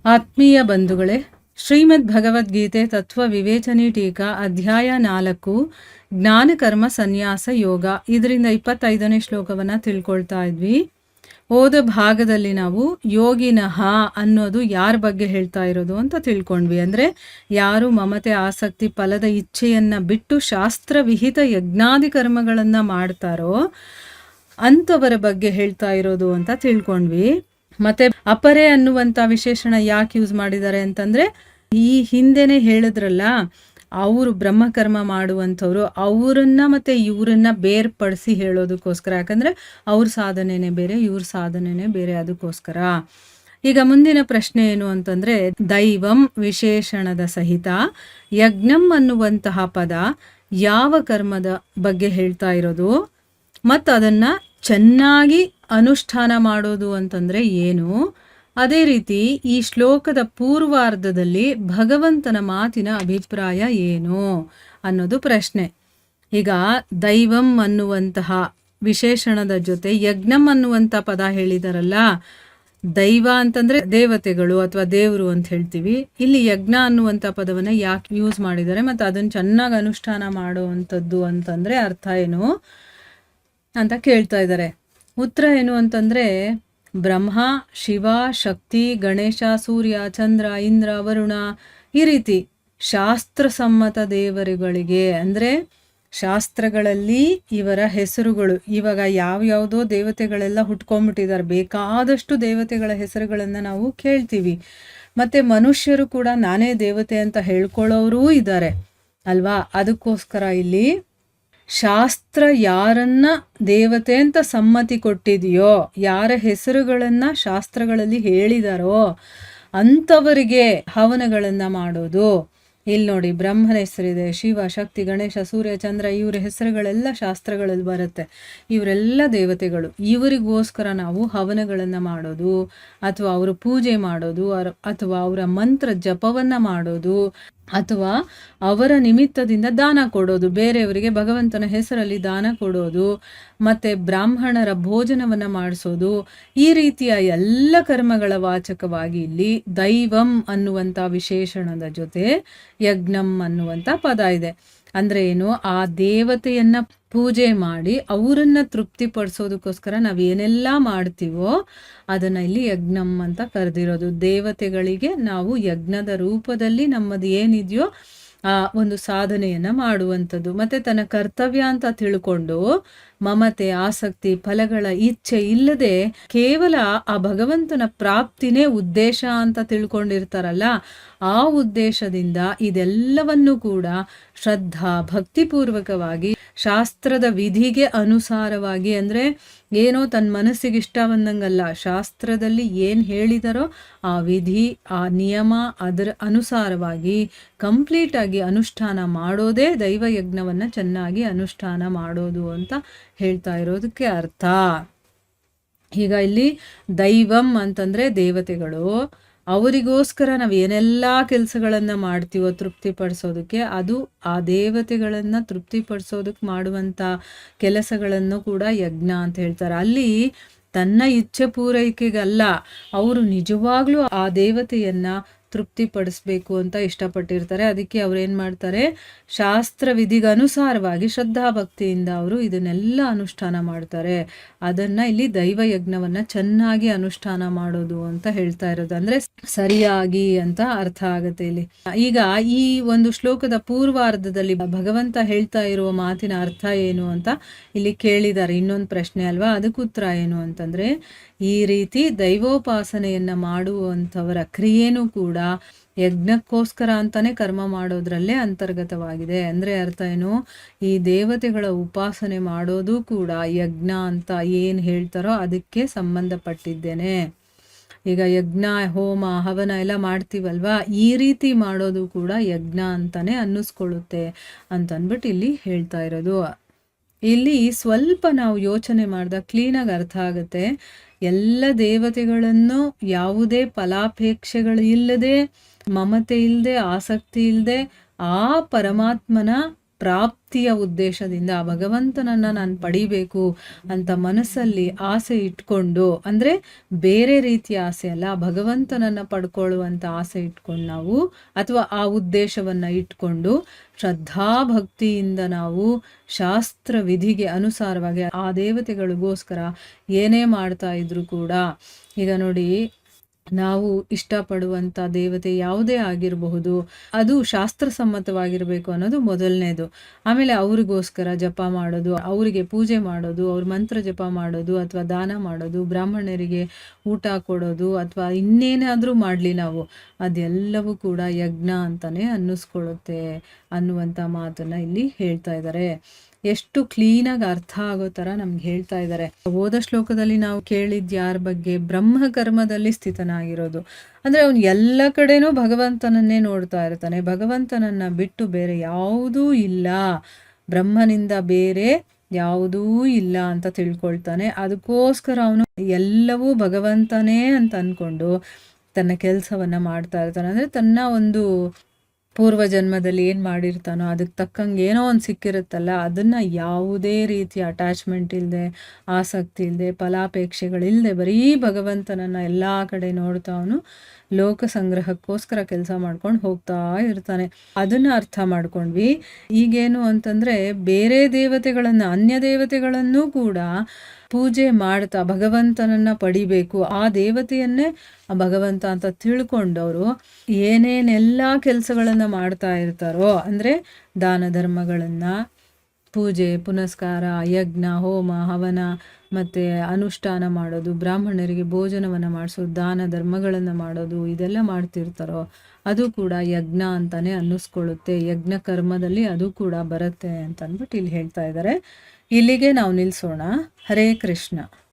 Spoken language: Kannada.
ಆತ್ಮೀಯ ಬಂಧುಗಳೇ, ಶ್ರೀಮದ್ ಭಗವದ್ಗೀತೆ ತತ್ವ ವಿವೇಚನೆ ಟೀಕಾ ಅಧ್ಯಾಯ 4 ಜ್ಞಾನಕರ್ಮ ಸನ್ಯಾಸ ಯೋಗ. ಇದರಿಂದ 25ನೇ ಶ್ಲೋಕವನ್ನು ತಿಳ್ಕೊಳ್ತಾ ಇದ್ವಿ. ಹೋದ ಭಾಗದಲ್ಲಿ ನಾವು ಯೋಗಿನಃ ಅನ್ನೋದು ಯಾರ ಬಗ್ಗೆ ಹೇಳ್ತಾ ಇರೋದು ಅಂತ ತಿಳ್ಕೊಂಡ್ವಿ. ಅಂದರೆ ಯಾರು ಮಮತೆ ಆಸಕ್ತಿ ಫಲದ ಇಚ್ಛೆಯನ್ನು ಬಿಟ್ಟು ಶಾಸ್ತ್ರವಿಹಿತ ಯಜ್ಞಾದಿ ಕರ್ಮಗಳನ್ನು ಮಾಡ್ತಾರೋ ಅಂಥವರ ಬಗ್ಗೆ ಹೇಳ್ತಾ ಇರೋದು ಅಂತ ತಿಳ್ಕೊಂಡ್ವಿ. ಮತ್ತೆ ಅಪರೆ ಅನ್ನುವಂಥ ವಿಶೇಷಣ ಯಾಕೆ ಯೂಸ್ ಮಾಡಿದ್ದಾರೆ ಅಂತಂದರೆ, ಈ ಹಿಂದೆನೇ ಹೇಳಿದ್ರಲ್ಲ, ಅವರು ಬ್ರಹ್ಮಕರ್ಮ ಮಾಡುವಂಥವ್ರು ಅವರನ್ನ ಮತ್ತು ಇವರನ್ನ ಬೇರ್ಪಡಿಸಿ ಹೇಳೋದಕ್ಕೋಸ್ಕರ. ಯಾಕಂದರೆ ಅವ್ರ ಸಾಧನೆನೇ ಬೇರೆ, ಇವ್ರ ಸಾಧನೆನೇ ಬೇರೆ, ಅದಕ್ಕೋಸ್ಕರ. ಈಗ ಮುಂದಿನ ಪ್ರಶ್ನೆ ಏನು ಅಂತಂದರೆ, ದೈವಂ ವಿಶೇಷಣದ ಸಹಿತ ಯಜ್ಞಂ ಅನ್ನುವಂತಹ ಪದ ಯಾವ ಕರ್ಮದ ಬಗ್ಗೆ ಹೇಳ್ತಾ ಇರೋದು ಮತ್ತು ಅದನ್ನು ಚೆನ್ನಾಗಿ ಅನುಷ್ಠಾನ ಮಾಡೋದು ಅಂತಂದರೆ ಏನು? ಅದೇ ರೀತಿ ಈ ಶ್ಲೋಕದ ಪೂರ್ವಾರ್ಧದಲ್ಲಿ ಭಗವಂತನ ಮಾತಿನ ಅಭಿಪ್ರಾಯ ಏನು ಅನ್ನೋದು ಪ್ರಶ್ನೆ. ಈಗ ದೈವಂ ಅನ್ನುವಂತಹ ವಿಶೇಷಣದ ಜೊತೆ ಯಜ್ಞಂ ಅನ್ನುವಂಥ ಪದ ಹೇಳಿದಾರಲ್ಲ, ದೈವ ಅಂತಂದರೆ ದೇವತೆಗಳು ಅಥವಾ ದೇವರು ಅಂತ ಹೇಳ್ತೀವಿ. ಇಲ್ಲಿ ಯಜ್ಞ ಅನ್ನುವಂಥ ಪದವನ್ನು ಯಾಕೆ ಯೂಸ್ ಮಾಡಿದ್ದಾರೆ ಮತ್ತು ಅದನ್ನು ಚೆನ್ನಾಗಿ ಅನುಷ್ಠಾನ ಮಾಡುವಂಥದ್ದು ಅಂತಂದರೆ ಅರ್ಥ ಏನು ಅಂತ ಕೇಳ್ತಾ ಇದ್ದಾರೆ. ಉತ್ತರ ಏನು ಅಂತಂದರೆ, ಬ್ರಹ್ಮ, ಶಿವ, ಶಕ್ತಿ, ಗಣೇಶ, ಸೂರ್ಯ, ಚಂದ್ರ, ಇಂದ್ರ, ವರುಣ, ಈ ರೀತಿ ಶಾಸ್ತ್ರಸಮ್ಮತ ದೇವರುಗಳಿಗೆ, ಅಂದರೆ ಶಾಸ್ತ್ರಗಳಲ್ಲಿ ಇವರ ಹೆಸರುಗಳು, ಇವಾಗ ಯಾವ್ಯಾವುದೋ ದೇವತೆಗಳೆಲ್ಲ ಹುಟ್ಕೊಂಡ್ಬಿಟ್ಟಿದ್ದಾರೆ, ಬೇಕಾದಷ್ಟು ದೇವತೆಗಳ ಹೆಸರುಗಳನ್ನು ನಾವು ಕೇಳ್ತೀವಿ. ಮತ್ತು ಮನುಷ್ಯರು ಕೂಡ ನಾನೇ ದೇವತೆ ಅಂತ ಹೇಳ್ಕೊಳ್ಳೋರೂ ಇದ್ದಾರೆ ಅಲ್ವಾ. ಅದಕ್ಕೋಸ್ಕರ ಇಲ್ಲಿ ಶಾಸ್ತ್ರ ಯಾರನ್ನ ದೇವತೆ ಅಂತ ಸಮ್ಮತಿ ಕೊಟ್ಟಿದೆಯೋ, ಯಾರ ಹೆಸರುಗಳನ್ನು ಶಾಸ್ತ್ರಗಳಲ್ಲಿ ಹೇಳಿದಾರೋ ಅಂಥವರಿಗೆ ಹವನಗಳನ್ನು ಮಾಡೋದು. ಇಲ್ಲಿ ನೋಡಿ, ಬ್ರಹ್ಮನ ಹೆಸರಿದೆ, ಶಿವ, ಶಕ್ತಿ, ಗಣೇಶ, ಸೂರ್ಯ, ಚಂದ್ರ, ಇವರ ಹೆಸರುಗಳೆಲ್ಲ ಶಾಸ್ತ್ರಗಳಲ್ಲಿ ಬರುತ್ತೆ. ಇವರೆಲ್ಲ ದೇವತೆಗಳು. ಇವರಿಗೋಸ್ಕರ ನಾವು ಹವನಗಳನ್ನು ಮಾಡೋದು ಅಥವಾ ಅವರು ಪೂಜೆ ಮಾಡೋದು ಅಥವಾ ಅವರ ಮಂತ್ರ ಜಪವನ್ನು ಮಾಡೋದು ಅಥವಾ ಅವರ ನಿಮಿತ್ತದಿಂದ ದಾನ ಕೊಡೋದು, ಬೇರೆಯವರಿಗೆ ಭಗವಂತನ ಹೆಸರಲ್ಲಿ ದಾನ ಕೊಡೋದು, ಮತ್ತು ಬ್ರಾಹ್ಮಣರ ಭೋಜನವನ್ನು ಮಾಡಿಸೋದು, ಈ ರೀತಿಯ ಎಲ್ಲ ಕರ್ಮಗಳ ವಾಚಕವಾಗಿ ಇಲ್ಲಿ ದೈವಂ ಅನ್ನುವಂಥ ವಿಶೇಷಣದ ಜೊತೆ ಯಜ್ಞಂ ಅನ್ನುವಂಥ ಪದ ಇದೆ. ಅಂದರೆ ಏನು, ಆ ದೇವತೆಯನ್ನು ಪೂಜೆ ಮಾಡಿ ಅವರನ್ನು ತೃಪ್ತಿಪಡಿಸೋದಕ್ಕೋಸ್ಕರ ನಾವು ಏನೆಲ್ಲ ಮಾಡ್ತೀವೋ ಅದನ್ನು ಇಲ್ಲಿ ಯಜ್ಞಂ ಅಂತ ಕರೆದಿರೋದು. ದೇವತೆಗಳಿಗೆ ನಾವು ಯಜ್ಞದ ರೂಪದಲ್ಲಿ ನಮ್ಮದು ಏನಿದೆಯೋ ಆ ಒಂದು ಸಾಧನೆಯನ್ನು ಮಾಡುವಂಥದ್ದು. ಮತ್ತು ತನ್ನ ಕರ್ತವ್ಯ ಅಂತ ತಿಳ್ಕೊಂಡು ಮಮತೆ ಆಸಕ್ತಿ ಫಲಗಳ ಇಚ್ಛೆ ಇಲ್ಲದೆ ಕೇವಲ ಆ ಭಗವಂತನ ಪ್ರಾಪ್ತಿನೇ ಉದ್ದೇಶ ಅಂತ ತಿಳ್ಕೊಂಡಿರ್ತಾರಲ್ಲ, ಆ ಉದ್ದೇಶದಿಂದ ಇದೆಲ್ಲವನ್ನು ಕೂಡ ಶ್ರದ್ಧಾ ಭಕ್ತಿಪೂರ್ವಕವಾಗಿ ಶಾಸ್ತ್ರದ ವಿಧಿಗೆ ಅನುಸಾರವಾಗಿ, ಅಂದರೆ ಏನೋ ತನ್ನ ಮನಸ್ಸಿಗೆ ಇಷ್ಟ ಬಂದಂಗಲ್ಲ, ಶಾಸ್ತ್ರದಲ್ಲಿ ಏನು ಹೇಳಿದಾರೋ ಆ ವಿಧಿ ಆ ನಿಯಮ ಅದರ ಅನುಸಾರವಾಗಿ ಕಂಪ್ಲೀಟಾಗಿ ಅನುಷ್ಠಾನ ಮಾಡೋದೇ ದೈವಯಜ್ಞವನ್ನು ಚೆನ್ನಾಗಿ ಅನುಷ್ಠಾನ ಮಾಡೋದು ಅಂತ ಹೇಳ್ತಾ ಇರೋದಕ್ಕೆ ಅರ್ಥ. ಈಗ ಇಲ್ಲಿ ದೈವಂ ಅಂತಂದರೆ ದೇವತೆಗಳು, ಅವರಿಗೋಸ್ಕರ ನಾವು ಏನೆಲ್ಲ ಕೆಲಸಗಳನ್ನು ಮಾಡ್ತೀವೋ ತೃಪ್ತಿಪಡಿಸೋದಕ್ಕೆ, ಅದು ಆ ದೇವತೆಗಳನ್ನು ತೃಪ್ತಿಪಡಿಸೋದಕ್ಕೆ ಮಾಡುವಂಥ ಕೆಲಸಗಳನ್ನು ಕೂಡ ಯಜ್ಞ ಅಂತ ಹೇಳ್ತಾರೆ. ಅಲ್ಲಿ ತನ್ನ ಇಚ್ಛೆ ಪೂರೈಕೆಗಲ್ಲ, ಅವರು ನಿಜವಾಗ್ಲೂ ಆ ದೇವತೆಯನ್ನು ತೃಪ್ತಿಪಡಿಸ್ಬೇಕು ಅಂತ ಇಷ್ಟಪಟ್ಟಿರ್ತಾರೆ. ಅದಕ್ಕೆ ಅವ್ರೇನು ಮಾಡ್ತಾರೆ, ಶಾಸ್ತ್ರ ವಿಧಿಗೆ ಅನುಸಾರವಾಗಿ ಶ್ರದ್ಧಾಭಕ್ತಿಯಿಂದ ಅವರು ಇದನ್ನೆಲ್ಲ ಅನುಷ್ಠಾನ ಮಾಡ್ತಾರೆ. ಅದನ್ನು ಇಲ್ಲಿ ದೈವಯಜ್ಞವನ್ನು ಚೆನ್ನಾಗಿ ಅನುಷ್ಠಾನ ಮಾಡೋದು ಅಂತ ಹೇಳ್ತಾ ಇರೋದು, ಅಂದರೆ ಸರಿಯಾಗಿ ಅಂತ ಅರ್ಥ ಆಗುತ್ತೆ ಇಲ್ಲಿ. ಈಗ ಈ ಒಂದು ಶ್ಲೋಕದ ಪೂರ್ವಾರ್ಧದಲ್ಲಿ ಭಗವಂತ ಹೇಳ್ತಾ ಇರುವ ಮಾತಿನ ಅರ್ಥ ಏನು ಅಂತ ಇಲ್ಲಿ ಕೇಳಿದ್ದಾರೆ. ಇನ್ನೊಂದು ಪ್ರಶ್ನೆ ಅಲ್ವಾ, ಅದಕ್ಕೆ ಉತ್ತರ ಏನು ಅಂತಂದರೆ, ಈ ರೀತಿ ದೈವೋಪಾಸನೆಯನ್ನು ಮಾಡುವಂಥವರ ಕ್ರಿಯೆನೂ ಕೂಡ ಯಜ್ಞಕ್ಕೋಸ್ಕರ ಅಂತಾನೆ ಕರ್ಮ ಮಾಡೋದ್ರಲ್ಲೇ ಅಂತರ್ಗತವಾಗಿದೆ. ಅಂದರೆ ಅರ್ಥ ಏನು, ಈ ದೇವತೆಗಳ ಉಪಾಸನೆ ಮಾಡೋದು ಕೂಡ ಯಜ್ಞ ಅಂತ ಏನು ಹೇಳ್ತಾರೋ ಅದಕ್ಕೆ ಸಂಬಂಧಪಟ್ಟಿದ್ದೇನೆ. ಈಗ ಯಜ್ಞ ಹೋಮ ಹವನ ಎಲ್ಲ ಮಾಡ್ತೀವಲ್ವಾ, ಈ ರೀತಿ ಮಾಡೋದು ಕೂಡ ಯಜ್ಞ ಅಂತಾನೆ ಅನ್ನಿಸ್ಕೊಳ್ಳುತ್ತೆ ಅಂತಂದ್ಬಿಟ್ಟು ಇಲ್ಲಿ ಹೇಳ್ತಾ ಇರೋದು. ಇಲ್ಲಿ ಸ್ವಲ್ಪ ನಾವು ಯೋಚನೆ ಮಾಡಿದಾಗ ಕ್ಲೀನಾಗಿ ಅರ್ಥ ಆಗುತ್ತೆ. ಎಲ್ಲ ದೇವತೆಗಳನ್ನು ಯಾವುದೇ ಫಲಾಪೇಕ್ಷೆಗಳು ಇಲ್ಲದೆ, ಮಮತೆ ಇಲ್ಲದೆ, ಆಸಕ್ತಿ ಇಲ್ಲದೆ ಆ ಪರಮಾತ್ಮನ ಪ್ರಾಪ್ತಿಯ ಉದ್ದೇಶದಿಂದ ಆ ಭಗವಂತನನ್ನು ನಾನು ಪಡಿಬೇಕು ಅಂತ ಮನಸ್ಸಲ್ಲಿ ಆಸೆ ಇಟ್ಕೊಂಡು, ಅಂದರೆ ಬೇರೆ ರೀತಿಯ ಆಸೆ ಅಲ್ಲ, ಭಗವಂತನನ್ನು ಪಡ್ಕೊಳ್ಳುವಂಥ ಆಸೆ ಇಟ್ಕೊಂಡು ನಾವು, ಅಥವಾ ಆ ಉದ್ದೇಶವನ್ನು ಇಟ್ಕೊಂಡು ಶ್ರದ್ಧಾಭಕ್ತಿಯಿಂದ ನಾವು ಶಾಸ್ತ್ರ ವಿಧಿಗೆ ಅನುಸಾರವಾಗಿ ಆ ದೇವತೆಗಳಿಗೋಸ್ಕರ ಏನೇ ಮಾಡ್ತಾ ಇದ್ರು ಕೂಡ, ಈಗ ನೋಡಿ, ನಾವು ಇಷ್ಟಪಡುವಂಥ ದೇವತೆ ಯಾವುದೇ ಆಗಿರಬಹುದು, ಅದು ಶಾಸ್ತ್ರಸಮ್ಮತವಾಗಿರಬೇಕು ಅನ್ನೋದು ಮೊದಲನೇದು. ಆಮೇಲೆ ಅವ್ರಿಗೋಸ್ಕರ ಜಪ ಮಾಡೋದು, ಅವರಿಗೆ ಪೂಜೆ ಮಾಡೋದು, ಅವ್ರ ಮಂತ್ರ ಜಪ ಮಾಡೋದು, ಅಥವಾ ದಾನ ಮಾಡೋದು, ಬ್ರಾಹ್ಮಣರಿಗೆ ಊಟ ಕೊಡೋದು, ಅಥವಾ ಇನ್ನೇನಾದರೂ ಮಾಡಲಿ ನಾವು, ಅದೆಲ್ಲವೂ ಕೂಡ ಯಜ್ಞ ಅಂತಲೇ ಅನ್ನಿಸ್ಕೊಳ್ಳುತ್ತೆ ಅನ್ನುವಂಥ ಮಾತನ್ನು ಇಲ್ಲಿ ಹೇಳ್ತಾ ಇದ್ದಾರೆ. ಎಷ್ಟು ಕ್ಲೀನಾಗಿ ಅರ್ಥ ಆಗೋ ಥರ ನಮ್ಗೆ ಹೇಳ್ತಾ ಇದ್ದಾರೆ. ಹೋದ ಶ್ಲೋಕದಲ್ಲಿ ನಾವು ಕೇಳಿದ್ದು ಯಾರ ಬಗ್ಗೆ? ಬ್ರಹ್ಮಕರ್ಮದಲ್ಲಿ ಸ್ಥಿತನಾಗಿರೋದು. ಅಂದರೆ ಅವನು ಎಲ್ಲ ಕಡೆನೂ ಭಗವಂತನನ್ನೇ ನೋಡ್ತಾ ಇರ್ತಾನೆ, ಭಗವಂತನನ್ನು ಬಿಟ್ಟು ಬೇರೆ ಯಾವುದೂ ಇಲ್ಲ, ಬ್ರಹ್ಮನಿಂದ ಬೇರೆ ಯಾವುದೂ ಇಲ್ಲ ಅಂತ ತಿಳ್ಕೊಳ್ತಾನೆ. ಅದಕ್ಕೋಸ್ಕರ ಅವನು ಎಲ್ಲವೂ ಭಗವಂತನೇ ಅಂತ ಅಂದ್ಕೊಂಡು ತನ್ನ ಕೆಲಸವನ್ನು ಮಾಡ್ತಾ ಇರ್ತಾನೆ. ಅಂದರೆ ತನ್ನ ಒಂದು ಪೂರ್ವ ಜನ್ಮದಲ್ಲಿ ಏನು ಮಾಡಿರ್ತಾನೋ ಅದಕ್ಕೆ ತಕ್ಕಂಗೆ ಏನೋ ಒಂದು ಸಿಕ್ಕಿರುತ್ತಲ್ಲ, ಅದನ್ನು ಯಾವುದೇ ರೀತಿಯ ಅಟ್ಯಾಚ್ಮೆಂಟ್ ಇಲ್ಲದೆ, ಆಸಕ್ತಿ ಇಲ್ಲದೆ, ಫಲಾಪೇಕ್ಷೆಗಳಿಲ್ಲದೆ ಬರೀ ಭಗವಂತನನ್ನು ಎಲ್ಲ ಕಡೆ ನೋಡ್ತಾ ಅವನು ಲೋಕ ಸಂಗ್ರಹಕ್ಕೋಸ್ಕರ ಕೆಲಸ ಮಾಡ್ಕೊಂಡು ಹೋಗ್ತಾ ಇರ್ತಾನೆ. ಅದನ್ನು ಅರ್ಥ ಮಾಡ್ಕೊಂಡ್ವಿ. ಈಗೇನು ಅಂತಂದರೆ, ಬೇರೆ ದೇವತೆಗಳನ್ನು, ಅನ್ಯ ದೇವತೆಗಳನ್ನು ಕೂಡ ಪೂಜೆ ಮಾಡ್ತಾ ಭಗವಂತನನ್ನು ಪಡಿಬೇಕು, ಆ ದೇವತೆಯನ್ನೇ ಭಗವಂತ ಅಂತ ತಿಳ್ಕೊಂಡವರು ಏನೇನೆಲ್ಲ ಕೆಲಸಗಳನ್ನು ಮಾಡ್ತಾ ಇರ್ತಾರೋ, ಅಂದರೆ ದಾನ ಧರ್ಮಗಳನ್ನು, ಪೂಜೆ ಪುನಸ್ಕಾರ, ಯಜ್ಞ, ಹೋಮ, ಹವನ ಮತ್ತು ಅನುಷ್ಠಾನ ಮಾಡೋದು, ಬ್ರಾಹ್ಮಣರಿಗೆ ಭೋಜನವನ್ನು ಮಾಡಿಸೋದು, ದಾನ ಧರ್ಮಗಳನ್ನು ಮಾಡೋದು, ಇದೆಲ್ಲ ಮಾಡ್ತಿರ್ತಾರೋ ಅದು ಕೂಡ ಯಜ್ಞ ಅಂತಲೇ ಅನ್ನಿಸ್ಕೊಳ್ಳುತ್ತೆ. ಯಜ್ಞ ಕರ್ಮದಲ್ಲಿ ಅದು ಕೂಡ ಬರುತ್ತೆ ಅಂತ ಅಂದ್ಬಿಟ್ಟು ಇಲ್ಲಿ ಹೇಳ್ತಾ ಇದ್ದಾರೆ. ಇಲ್ಲಿಗೆ ನಾವು ನಿಲ್ಲಿಸೋಣ. ಹರೇ ಕೃಷ್ಣ.